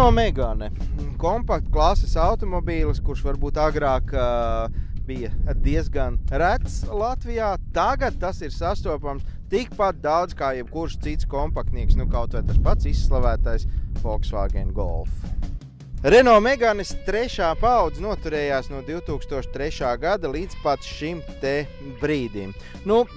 Renault Megane, kompakta klases automobīlis, kurš varbūt agrāk bija diezgan rets Latvijā. Tagad tas ir sastopams tikpat daudz kā jebkurš cits kompaktnieks, kaut vai tas pats izslavētais Volkswagen Golf. Renault Meganes 3. paudze noturējās no 2003. gada līdz pat šim te brīdim.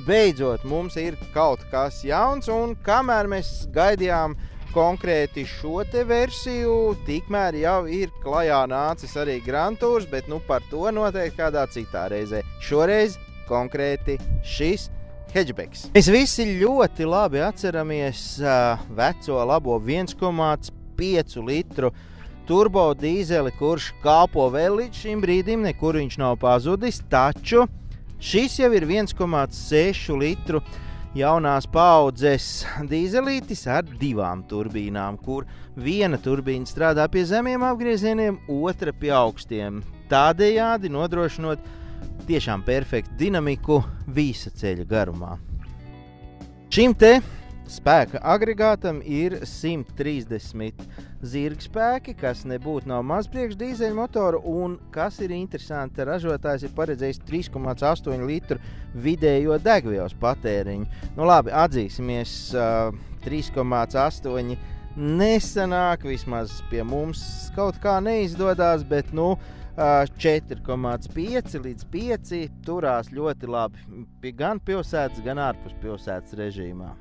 Beidzot, mums ir kaut kas jauns, un kamēr mēs gaidījām konkrēti šo te versiju, tikmēr jau ir klajā nācis arī Grand Tours, bet par to noteikti kādā citā reizē. Šoreiz konkrēti šis hatchbacks. Mēs visi ļoti labi atceramies veco labo 1,5 litru turbo dīzeli, kurš kalpo vēl līdz šim brīdim, nekur viņš nav pazudis, taču šis jau ir 1,6 litru jaunās paaudzes dīzelītis ar 2 turbīnām, kur viena turbīna strādā pie zemiem apgriezieniem, otra pie augstiem, tādējādi nodrošinot tiešām perfektu dinamiku visa ceļa garumā. Šim te spēka agregātam ir 130 zirgspēki, kas nebūtu nav maz priekš dīzeļu motoru, un kas ir interesanti, ražotājs ir paredzējis 3,8 litru vidējo degvielas patēriņu. Labi, atzīsimies, 3,8 nesanāk, vismaz pie mums kaut kā neizdodās, bet 4,5 līdz 5 turās ļoti labi gan pilsētas, gan ārpus pilsētas režīmā.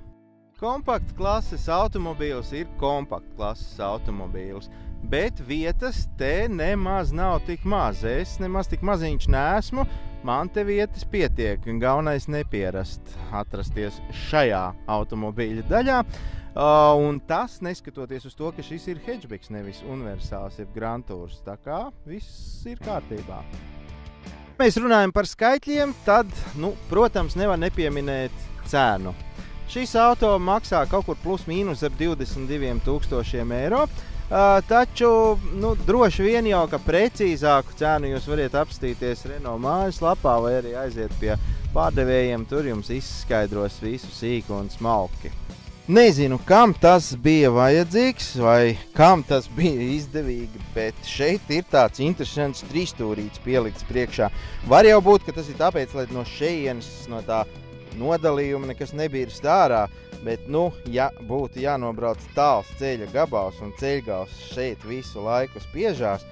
Kompakta klases automobīls ir kompakta klases automobīls, bet vietas te nemaz nav tik maz. Es nemaz tik maziņš neesmu, man te vietas pietiek, un galvenais nepierast atrasties šajā automobīļa daļā. Un tas neskatoties uz to, ka šis ir hatchbacks, nevis universāls, jeb Grand Tours. Tā kā viss ir kārtībā. Mēs runājam par skaitļiem, tad, protams, nevar nepieminēt cenu. Šis auto maksā kaut kur plus mīnus ap 22 000 eiro, taču droši vien jau, ka precīzāku cenu jūs variet apstīties Renault mājaslapā vai arī aiziet pie pārdevējiem, tur jums izskaidros visu sīku un smalki. Nezinu, kam tas bija vajadzīgs vai kam tas bija izdevīgi, bet šeit ir tāds interesants trīsstūrīts pielikts priekšā. Var jau būt, ka tas ir tāpēc, lai no šejienes, no tā nodalījuma nekas nebīrst ārā, bet, ja būtu jānobrauc tāls ceļa gabals un ceļgals šeit visu laiku spiežās,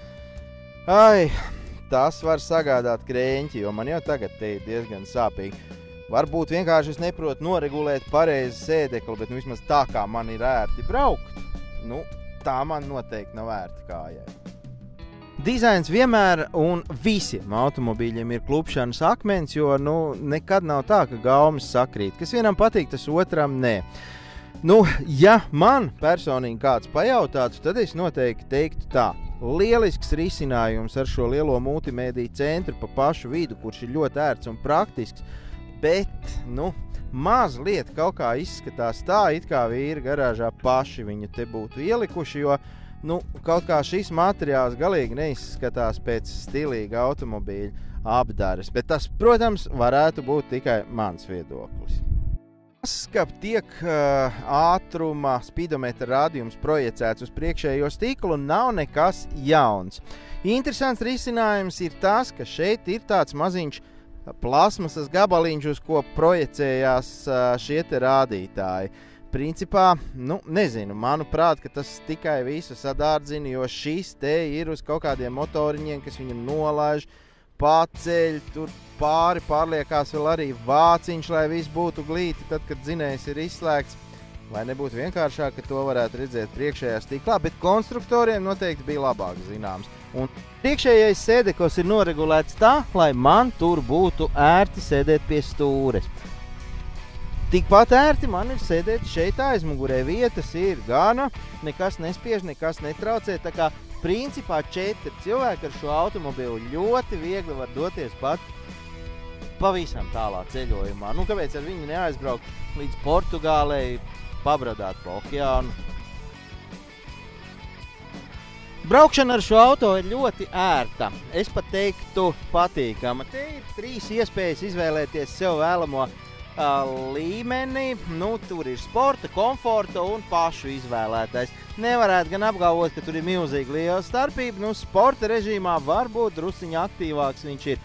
tas var sagādāt krēņķi, jo man jau tagad te ir diezgan sāpīgi. Varbūt vienkārši es neprotu noregulēt pareizi sēdekli, bet vismaz tā kā man ir ērti braukt, tā man noteikti nav ērti kājai. Dizains vienmēr un visiem automobīļiem ir klupšanas akmens, jo nekad nav tā, ka gaumas sakrīt. Kas vienam patīk, tas otram nē. Ja man personīgi kāds pajautātu, tad es noteikti teiktu tā. Lielisks risinājums ar šo lielo multimēdiju centru pa pašu vidu, kurš ir ļoti ērts un praktisks, bet, mazliet kaut kā izskatās tā, it kā vīri garāžā paši viņu te būtu ielikuši, jo kaut kā šis materiāls galīgi neizskatās pēc stilīga automobīļa apdares, bet tas, protams, varētu būt tikai mans viedoklis. Tas, ka tiek ātruma spidometra rādījums projicēts uz priekšējo stiklu, nav nekas jauns. Interesants risinājums ir tas, ka šeit ir tāds maziņš plasmasas gabaliņš, uz ko projicējās šie te rādītāji. Principā, nezinu, manuprāt, ka tas tikai visu sadārdzina, jo šis te ir uz kaut kādiem motoriņiem, kas viņam nolaiž, paceļ, tur pārliekās vēl arī vāciņš, lai viss būtu glīti, tad, kad dzinējs ir izslēgts. Vai nebūtu vienkāršāk, ka to varētu redzēt priekšējā stiklā, bet konstruktoriem noteikti bija labāk zināms. Un priekšējais sēdeklis ir noregulēts tā, lai man tur būtu ērti sēdēt pie stūres. Tikpat ērti man ir sēdēt šeit aizmugurē. Vietas ir gana, nekas nespiež, nekas netraucē. Tā kā principā 4 cilvēki ar šo automobīlu ļoti viegli var doties pat pavisam tālā ceļojumā. Kāpēc ar viņu neaizbraukt līdz Portugālei, pabradāt pa okeānu? Braukšana ar šo auto ir ļoti ērta. Es pat teiktu patīkama. Te ir 3 iespējas izvēlēties sev vēlamo līmenī, nu, tur ir sporta, komforta un pašu izvēlētais. Nevarētu gan apgalvot, ka tur ir milzīgi liela starpība, nu, sporta režīmā varbūt drusciņi aktīvāks viņš ir.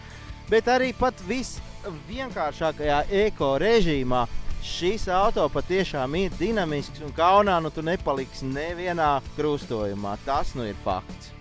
Bet arī pat visvienkāršākajā eko režīmā šis auto patiešām ir dinamisks un kaunā, nu, tu nepaliksi nevienā krustojumā. Tas nu ir fakts.